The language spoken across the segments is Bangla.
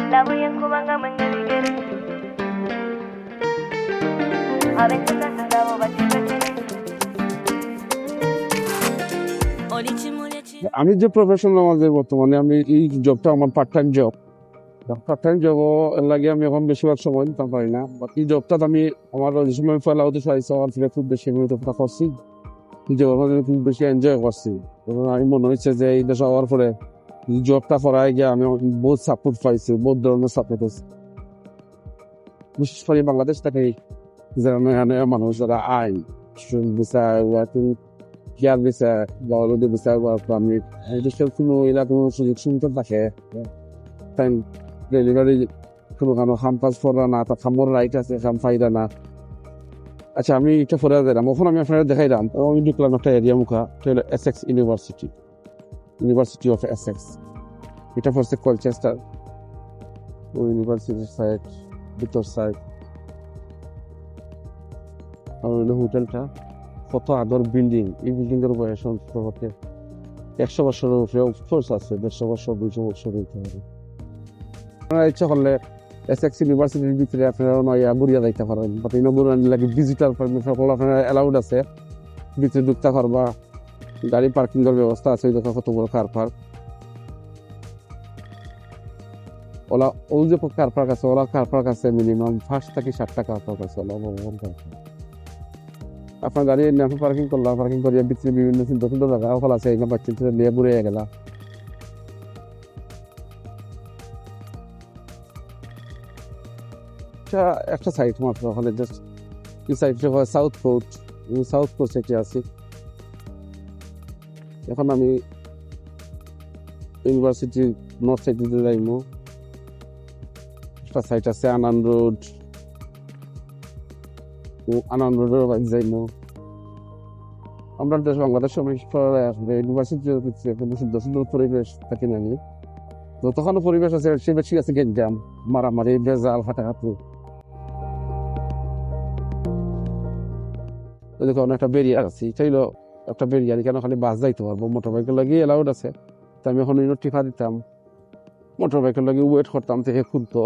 Lamu yang kumanga mengeligeri Aben kita sendamo bacin-bacin আমি যে প্রফেশনাল আমাদের বর্তমানে আমি এই জবটা আমার পার্ট টাইম জব লাগে আমি এখন বেশিরভাগ সময় দিতে পারি না বাট এই জবটা আমি আমার যে সময় ফেলা হতে চাইছি আমার ফিরে খুব বেশি আমি ওটা করছি এই জব আমি খুব বেশি এনজয় করছি এবং আমি মনে হচ্ছে যে এই দেশে হওয়ার পরে এই জবটা করায় গিয়ে আমি বহুত সাপোর্ট পাইছি বহুত ধরনের সাপোর্ট আছে বিশেষ করে বাংলাদেশ থেকে যারা এখানে মানুষ যারা আইন বিচার জ্ঞান বিচার বা অলরেডি বিচার করার পর আমি দেশের কোনো এলাকার সুযোগ সুবিধা থাকে তাই ডেলিভারি কোনো খাম কাজ করা না তা খামর রাইট আছে খাম ফাইদা না আচ্ছা আমি এটা ফরে দিলাম ওখান আমি আপনারা দেখাইলাম আমি ঢুকলাম একটা এরিয়া মুখা এটা হলো এসএক্স ইউনিভার্সিটি অফ এসএক্স এটা পড়ছে কলচেস্টার ও ইউনিভার্সিটির সাইড ভিতর সাইড আর হলো হোটেলটা কত আদর বিল্ডিং এই বিল্ডিং এর বয়স হতে 100 বছরের উপরে অফকোর্স আছে 150 বছর 200 বছর হতে পারে আপনারা ইচ্ছা করলে এসএক্স ইউনিভার্সিটির ভিতরে আপনারা নয়া বুড়িয়া যাইতে পারেন বাট ইনগুলো লাগে ডিজিটাল পারমিট সকল আপনারা অ্যালাউড আছে ভিতরে ঢুকতে পারবা গাড়ি পার্কিং এর ব্যবস্থা আছে দেখো কত বড় কার পার্ক ওলা ওই যে কার পার্ক আছে ওলা কার পার্ক আছে মিনিমাম 5 থেকে 7 টাকা কার পার্ক আছে ওলা বড় আপনার গাড়ি আপনি পার্কিং করলাম পার্কিং করিয়া ভিতরে বিভিন্ন সুন্দর সুন্দর জায়গা ওখানে আছে এখানে বাচ্চা নিয়ে ঘুরে গেলা একটা সাইড মাত্র ওখানে জাস্ট এই সাইডটা হয় সাউথ কোস্ট সাইডে আছি এখন আমি ইউনিভার্সিটি নর্থ সাইডে যাইমু একটা সাইড আছে আনন্দ রোডের বাইক যাইমু আমরা দেশ বাংলাদেশ ইউনিভার্সিটির পরিবেশ থাকি না আমি যতক্ষণ পরিবেশ আছে সে বেশি আছে গেঞ্জাম মারামারি বেজাল হাঁটাহাঁটি দেখুন একটা বেরিয়ার আছে এটা হলো একটা বেরিয়ার কেন খালি বাস যাইতে পারবো মোটর বাইকের লাগিয়ে এলাউড আছে তো আমি এখন টিফা দিতাম মোটর বাইকের লাগিয়ে ওয়েট করতাম থেকে খুলতো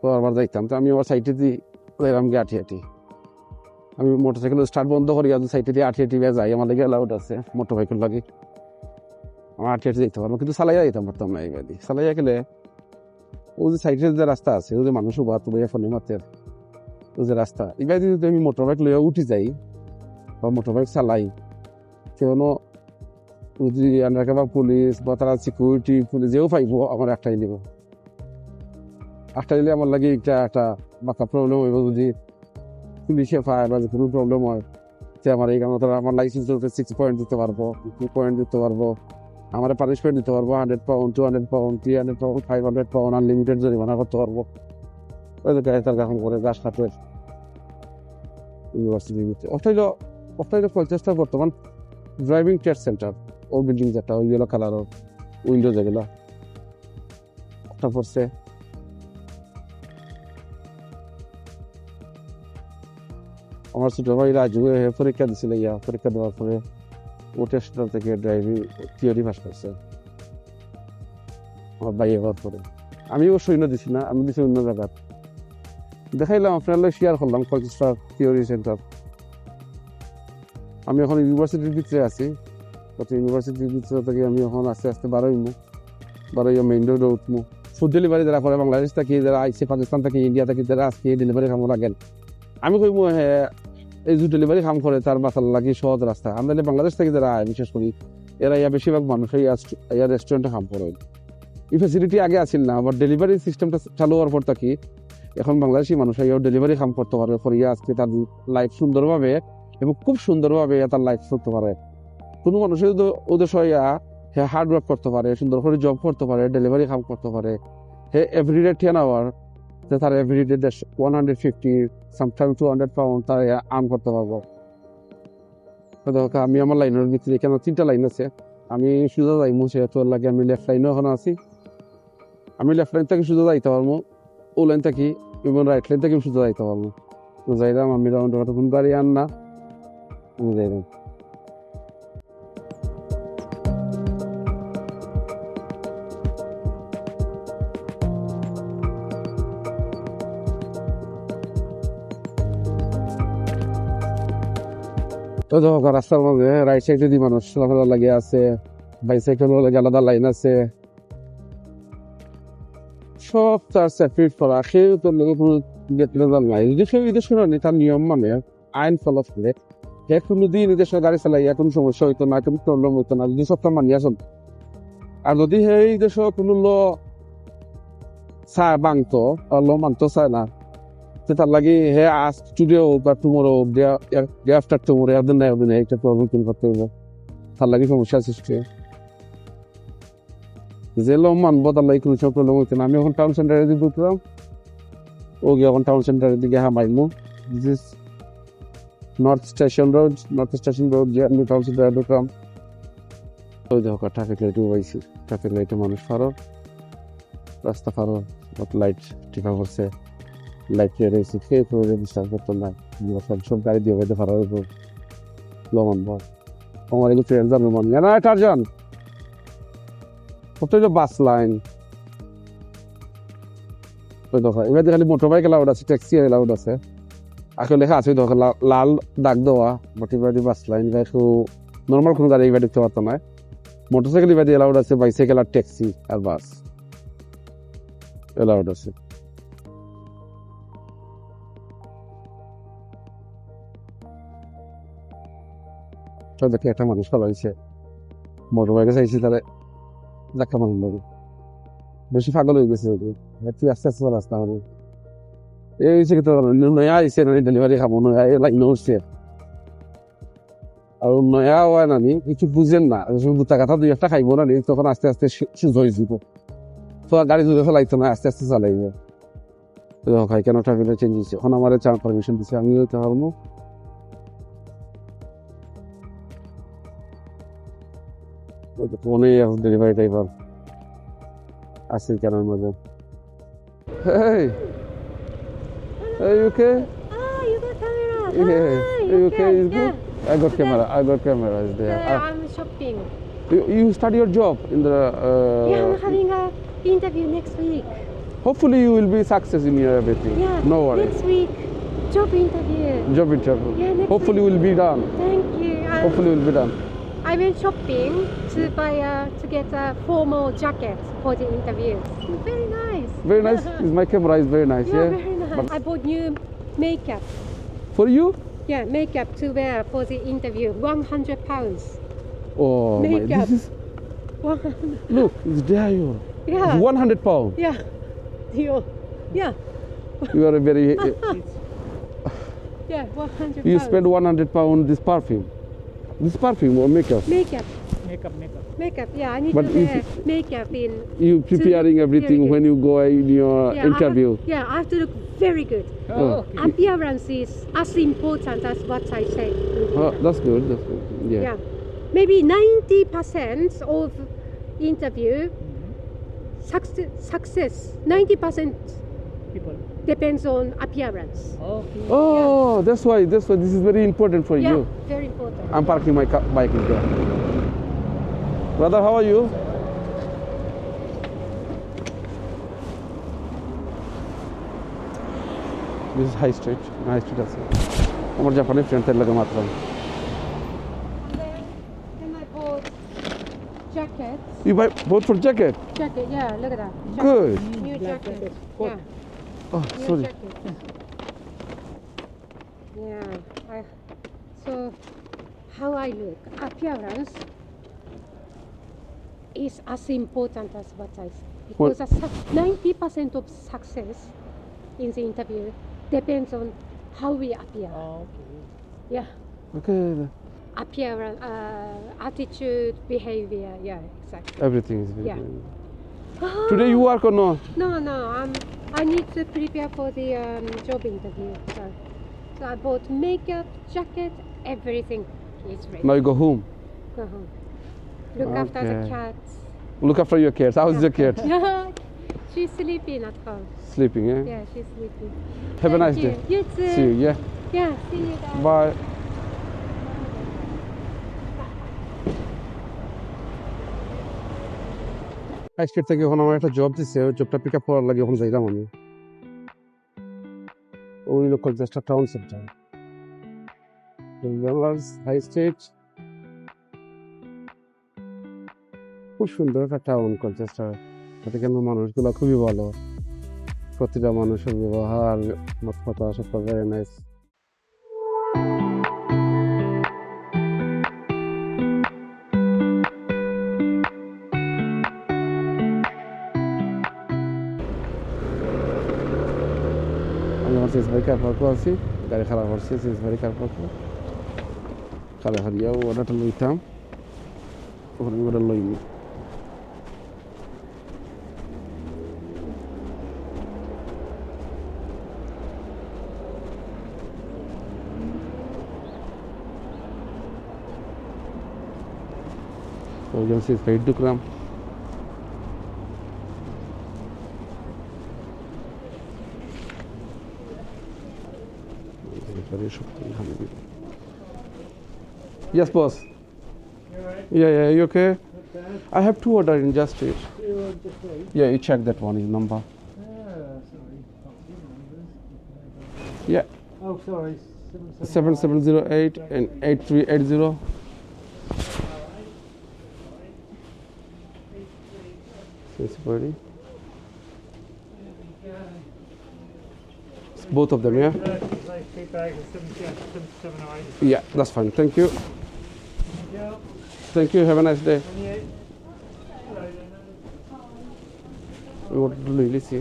তো আবার যাইতাম তো আমি আমার সাইডে দিয়ে এলাম গিয়ে হাঁটি আমি মোটর সাইকেল স্টার্ট বন্ধ করি আর সাইডে দিয়ে হাঁটি যাই আমার লাগে এলাউড আছে মোটর বাইকের লাগে আমার হাঁটি যেতে পারবো কিন্তু চালাইয়া যেতাম পারতাম না এই বাদি চালাইয়া গেলে ও যে সাইডের যে রাস্তা আছে ও যে মানুষ উবা তো ফোনে মাতের ও যে রাস্তা এবার যদি আমি মোটর বাইক লইয়া উঠি যাই বা মোটর বাইক চালাই কেন যদি আন্ডারকভার পুলিশ বা তারা সিকিউরিটি পুলিশ যেও পাইব আমার একটাই নিব একটা নিলে আমার লাগে একটা বাঁকা প্রবলেম হইব যদি পুলিশে পায় বা কোনো প্রবলেম হয় যে আমার এই কারণে তারা আমার লাইসেন্স 6 পয়েন্ট দিতে পারবো 2 পয়েন্ট দিতে পারবো আমার পানিশমেন্ট দিতে পারবো 100 pound 200 pound 300 pound 500 pound unlimited জরিমানা করতে পারবো ওই যে গাড়ি তার কাম করে গাছ কাটে ইউনিভার্সিটির ভিতরে অস্ট্রেলিয়া কলচেস্টার বর্তমান ড্রাইভিং টেস্ট সেন্টার ও বিল্ডিং যেটা ওই ইয়েলো কালারের উইন্ডো যেগুলো ওটা পড়ছে আমার ছোট ভাই রাজু পরীক্ষা দিছিল পরীক্ষা দেওয়ার পরে ও টেস্টার থেকে ড্রাইভিং থিওরি পাস করছে আমার ভাই এবার পরে আমি ও সৈন্য দিছি না আমি দিছি অন্য জায়গা দেখাইলাম আপনার শেয়ার করলাম কলচেস্টার থিওরি সেন্টার আমি এখন ইউনিভার্সিটির ভিতরে আছি ইউনিভার্সিটির ভিতরে থেকে আমি এখন আস্তে আস্তে বারোই মেইন রোডে উঠবো ফুড ডেলিভারি যারা করে বাংলাদেশ থেকে যারা আইসে পাকিস্তান থেকে ইন্ডিয়া থেকে যারা আজকে ডেলিভারি কাম লাগেন আমি কইব হ্যাঁ এই যে ডেলিভারি কাম করে তার বাসার লাগে সহজ রাস্তা আমাদের বাংলাদেশ থেকে যারা আয় বিশেষ করি এরা বেশিরভাগ মানুষ এই রেস্টুরেন্টে কাম করে এই ফ্যাসিলিটি আগে আসিল না আবার ডেলিভারি সিস্টেমটা চালু হওয়ার পর থাকি এখন বাংলাদেশি মানুষ ডেলিভারি কাম করতে পারে করিয়া আজকে তার লাইফ সুন্দরভাবে এবং খুব সুন্দরভাবে তার লাইফ চলতে পারে কোনো মানুষের উদ্দেশ্য হে হার্ড ওয়ার্ক করতে পারে সুন্দর করে জব করতে পারে ডেলিভারি কাম করতে পারে হে এভরিডে 10 আওয়ার তার এভরিডে 150 সামটাইম 200 পাউন্ড তার আর্ন করতে পারবো আমি আমার লাইনের ভিতরে কেন 3টা লাইন আছে আমি সোজা যাইমু সেহেতু লাগে আমি লেফট লাইনে ওখানে আছি আমি লেফট লাইন থেকে সোজা যাইতে পারবো ও লাইন থেকে এবং রাইট লাইন থেকে সোজা যাইতে পারবো যাইলাম আমি রাউন্ড কোন গাড়ি আন না আমি যাইলাম তো দেখো রাস্তার মধ্যে রাইট সাইডে দিয়ে মানুষ চলাফেরা লাগে আছে, বাইসাইকেল লাগে আলাদা লাইন আছে, সব তার সেপারেট করা, সেও তোর লোক কোনো গেট রেজাল্ট নাই। যদি কেউ এদের শুনে তার নিয়ম মানে আইন ফলো করে, সে কোনো দিন এদের সঙ্গে গাড়ি চালাই কোনো সমস্যা হইতো না, কোনো প্রবলেম হইতো না, যদি সবটা মানিয়া চলতো। আর যদি সেই দেশে কোনো ল চায় ভাঙতো আর ল মানতো চায় না, তো তার লাগে হে আজ টুডে বা টুমোরো ডে আফটার টুমোরো একদিন না একদিন একটা প্রবলেম করতে হবে, তার লাগে সমস্যা সৃষ্টি হয়। যে ল মানবো তার লাগে কোনো সব প্রবলেম হইতো না। আমি এখন টাউন সেন্টারে দিকে ঢুকলাম, ও গিয়ে এখন টাউন সেন্টারের দিকে হামাইমু। This is north station road যে আমি টাউন সেন্টারে ঢুকলাম। ওই দেখো ট্রাফিক লাইটও পাইছি, ট্রাফিক লাইটে মানুষ ফারো, রাস্তা ফারো, লাইট টিপা করছে, লাইট রয়েছে, খেয়ে করে বিশ্বাস করতো না, সব গাড়ি দিয়ে বাইতে ফারো লমন বল আমার এগুলো ট্রেন যাবে মনে না টারজান কত বাস লাইন। ওই দেখো এবার খালি মোটর বাইক এলাউড আছে, ট্যাক্সি এলাউড আছে, আসলে লেখা আছে দেখো লাল দাগ দেওয়া মোটিবাড়ি বাস লাইন, নর্মাল কোনো গাড়ি এবার দেখতে পারতো না। মোটরসাইকেল এবার এলাউড আছে, বাইসাইকেল আর ট্যাক্সি আর বাস এলাউড আছে। তো দেখে একটা মানুষ ফলাইছে, মোটর বাইকে চাইছে তারা ধাক্কা মারুন লাগে, বেশি পাগল হয়ে গেছে, তুই আস্তে আস্তে রাস্তা হবে এই হচ্ছে কি, তো নয়া আইসে না ডেলিভারি খাবো, নয়া লাইন উঠছে আর নয়া হয় না নি কিছু বুঝেন না, দুটা কথা দুই একটা খাইবো না নি, তখন আস্তে আস্তে সুযোগ দিব, তো গাড়ি জুড়ে ফেলাইতো না, আস্তে আস্তে চালাইবে। ভাই কেন ট্রাফিকটা চেঞ্জ হচ্ছে, এখন আমার পারমিশন দিচ্ছে, আমি হইতে পারবো। অনেক ডেলিভারি ড্রাইভার আছে কেনার মধ্যে। Hey, are you okay? Ah, you got camera. Yeah, Hi, are you okay? Is Yeah. good? I got camera. I got cameras there. Yeah, I'm shopping. You start your job in the. Yeah, I'm having a interview next week. Hopefully, you will be success in your everything. Yeah, No worries. next week, job interview. Job interview. Yeah, next Hopefully, week. will be done. Thank you. Hopefully, will be done. I went shopping to buy to get a formal jacket for the interview. Very nice. Very nice. My camera is very nice. Yeah, Yeah. very nice. But I bought new makeup. for you? Yeah, makeup to wear for the interview. £100. Oh my! Makeup. This is look. It's there. Yeah. It's 100 pound. Yeah. Deal. Yeah. You are a very. Yeah, £100. You spend 100 pound this perfume. This perfume or makeup. Makeup. Makeup. Yeah, I need But to if wear makeup in. You preparing everything very when you go in your Yeah, interview. I have to look very good. Oh, Appearance is as important as what I say. oh, that's good. That's good. Yeah. Yeah. Maybe 90% of interview success. 90% People. depends on appearance. Okay. Oh, that's why. This is very important for Yeah, you. very important. I'm parking my bike in there. Brother, how are you? This is High Street. High Street আছে আমার জাপানি ফ্রেন্ডের লাগে মাত্র। And then I bought jackets. You buy both for jacket? Jacket, yeah, look at that. Jacket. Good. New Black jacket. jacket. Yeah. Oh, New sorry. jacket. Yeah. So how I look, appearance is as important as what I say. Because 90% of success in the interview depends on how we appear. Okay. Yeah. Okay. Appearance, attitude, behavior. Yeah, exactly. Everything is very Yeah. good. Today you work or no? No, I need to prepare for the job interview. So I bought makeup, jacket, everything is ready. Now you go home. Go home. Look after the Okay. cats. Look after your kids. How's your kid? Yeah, she's sleeping at home. Sleeping, yeah? Yeah, she's sleeping. Have a Thank nice you. day. You too. See you, yeah? Yeah, see you guys. Bye. High street থেকে এখন আমার একটা জব দিচ্ছে, ওই জবটা পিক আপ করার লাগে এখন যাইলাম আমি। ওই local just town centre. Bengaluru high street খুব সুন্দর একটা টাউন কলচেস্টার। এখানে মানুষগুলো খুবই ভালো, প্রতিটা মানুষের ব্যবহার কথা সব ভেরি নাইস। আমি আমার সিন্সবাড়ি কার পার্কও আছি, গাড়ি খারাপ হচ্ছে সিন্সবাড়ি কার পার্কও খালে হারিয়াও ওটাটা লইতাম, ওখানে ওটা লইনি। ওইজন সিন্সবাড়ি ঢুকলাম। Yes, boss. Yeah, you okay? I have two order in Just Eat. Yeah, you check that one, his number. Yeah, Oh, sorry. 7708 and 8380. It's both of them, yeah? Yeah, that's fine. Thank you. Thank you. Have a nice day. ওটা লইলেছি,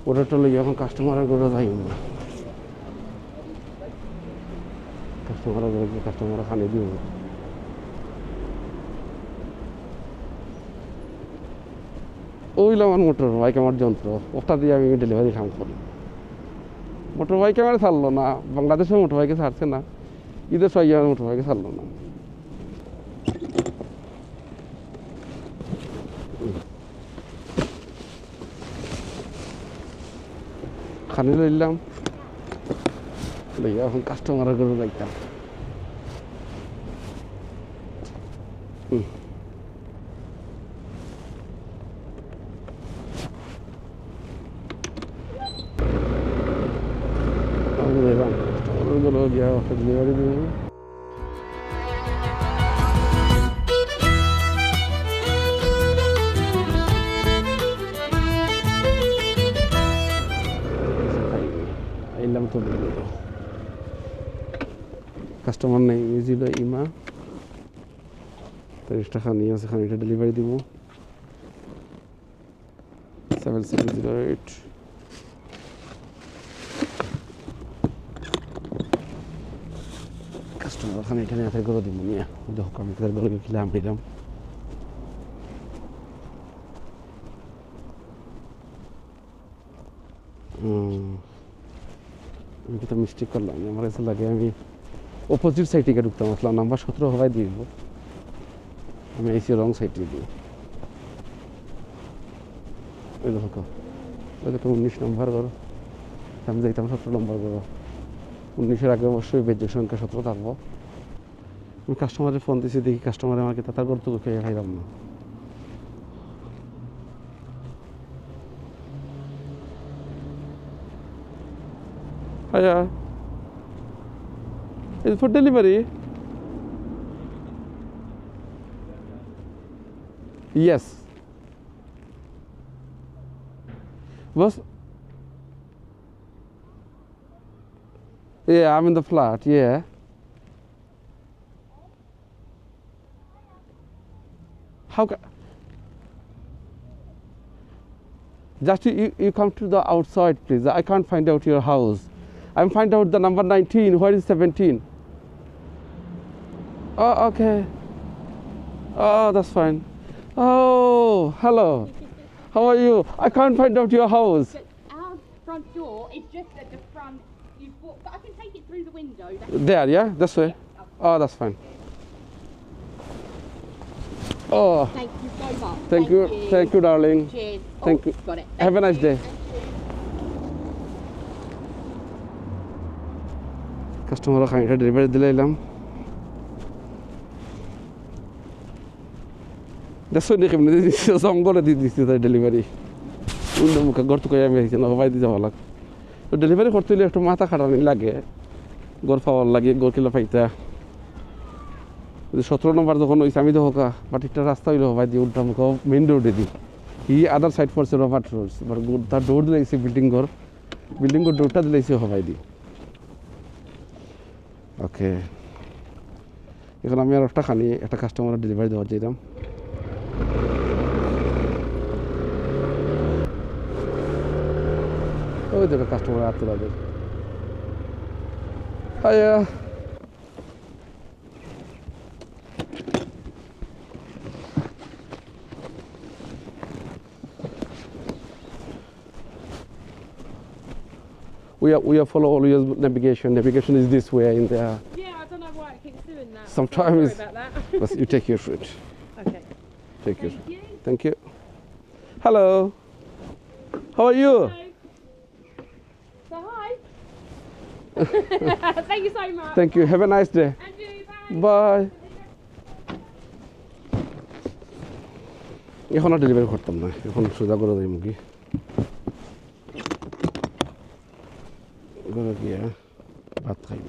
ওটা লই এখন কাস্টমারের ঘরে যাই না, কাস্টমারের ঘরে গিয়ে কাস্টমার খানি দিব। ওইল আমার মোটর বাইক, আমার যন্ত্র, ওটা দিয়ে আমি ডেলিভারি কাম করি। মোটর বাইক আমার ছাড়লো না, বাংলাদেশে মোটর বাইকে ছাড়ছে না, ঈদের সবাই আমার মোটর বাইকে ছাড়লো না। খানি লইলাম, লইয়া এখন কাস্টমারের ঘরে যাইতাম। কাস্টমারগুলো গিয়া ডেলিভারি দিব। এলাম তো কাস্টমার নেই, বুঝিল ইমা 30 টাকা নিয়ে আছে, খানিটা ডেলিভারি দিব। 7708 কাস্টমার খানিটা নিয়ে হাতের করে দিব নিয়ে দেখো আমি তাদের গলে খেলে আমি দিলাম। আমি তো মিস্টেক করলাম, আমার কাছে লাগে আমি অপোজিট সাইড থেকে ঢুকতাম, আসলাম নাম্বার 17 হওয়াই দিব, আমি এসি রং সাইডে দিব। ওই দেখো ওই দেখো 19 নম্বর করো, আমি যাইতাম 17 নম্বর করো। 19-এর আগে অবশ্যই বেজ্যের সংখ্যা 17 থাকবো। আমি কাস্টমারের ফোন দিয়েছি, দেখি কাস্টমারে আমাকে তার করতে খেয়ে খাইলাম না। Hiya. Is it for delivery? Yes. Boss? Yeah, I'm in the flat, yeah. How can... Just you come to the outside, please. I can't find out your house. I'm find out the number 19. Where is 17? Oh, okay. Oh, that's fine. Oh, hello. How are you? I can't find out your house. But our front door is just at the front. You've walked, but I can take it through the window. That's There, yeah? This way? Oh, that's fine. Oh, Thank you so much. thank you. Thank you, darling. Cheers. Thank Oh, you. Got it. Have a nice day. Customer খানিটা ডেলিভারি দিলে এলাম। দেখছো নি কেমনি দিচ্ছে, জঙ্গলে দিয়ে দিচ্ছে তাই ডেলিভারি। মুখে ঘর তো আমি আইছি না, ভাই দিয়ে যাওয়া লাগ। তো ডেলিভারি করতে হলে একটু মাথা খাটানি লাগে, গড় পাওয়ার লাগে গড় কিলা পাইতা 17 নম্বর যখন হয়েছে আমি তো হোকা বাট একটা রাস্তা হইলো ভাই দিয়ে উঠতাম মেইন রোডে দিই ই আদার সাইড ফরছে রবার্ট রোড বাট তার ডোর দিলাইছে বিল্ডিং ঘর ডোরটা দিলাইছে হবাই দি ওকে এখন আমি আর একটা খানি একটা কাস্টমারের ডেলিভারি দেওয়া যেতাম ওই দেখো কাস্টমার আর তোলাদের হাইয়া we are follow always navigation. Navigation is this way in there. Yeah, I don't know why it keeps doing that. Sometimes Sorry about that. but you take your fruit. Okay. Take your. Thank you. Thank you. Hello. How are you? So hi. Thank you so much. Thank you. Have a nice day. And you, bye. Bye. এখন আর ডেলিভারি করতাম না এখন সোজা করে দেয় মুখি করে গিয়ে ভাত খাইব